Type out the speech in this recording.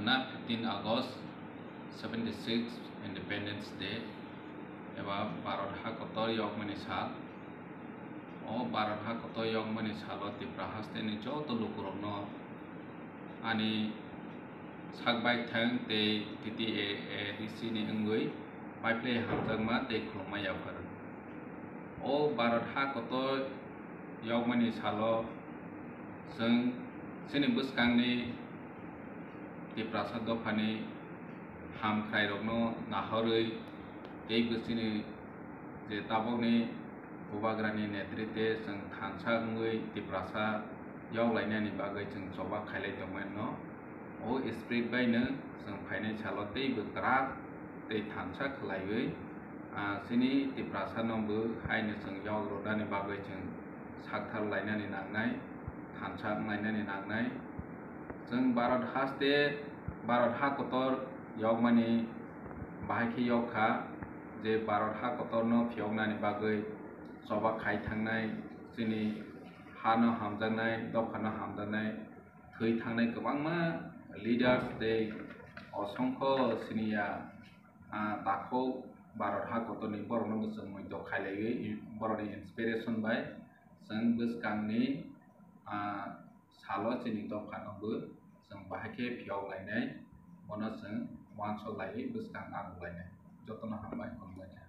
Hana 15 August 76 Independence Day eba Bharat hakotor yogmani sal o Bharat hakotor yogmani salo Tripura haste ni joto lukurokno ani sakbai thang te TTADC ni engui paiple hamjangma te khulma yakar o Bharat hakotor yogmani salo जों जोंनि बोसोरनि Tripura दफानि हामख्रायरकनो नाहरै बे बोसोरनि जे ताबौनि बुबाग्रानि नेतृत्वे जों थानसाङै Tripura यावलायनायनि बागै जों जबा खायलायदोंमोन न' ओ स्प्रिट बायनो जों फायनाय साल दै बोग्रा दै थानसा खलायै जोंनि Tripura नंबो हायनो जों यावग्रदानि बागै जों सागथार लायनानै नांनाय थानसा लायनानै नांनाय जों Bharat hakotor yogmani bahaki yogka जे Bharat hakotorno phiyognani bagui joba khai thangnai जोंनि हानो हामजानाय दखानो हामजानाय थै थांनाय गोबांमा लिडार्स दे असंख्य सिनिया दाखौ Bharat hakotorनि बर'नो जों मध्य खायलायै बर'नि इन्सपिरेसन बाय जों बोसगांनि साल' जोंनि दखानावबो जों बाहायके फियावलायनाय मनो जों वानस' लायै बोसगां आगलायनाय जतन हामबाय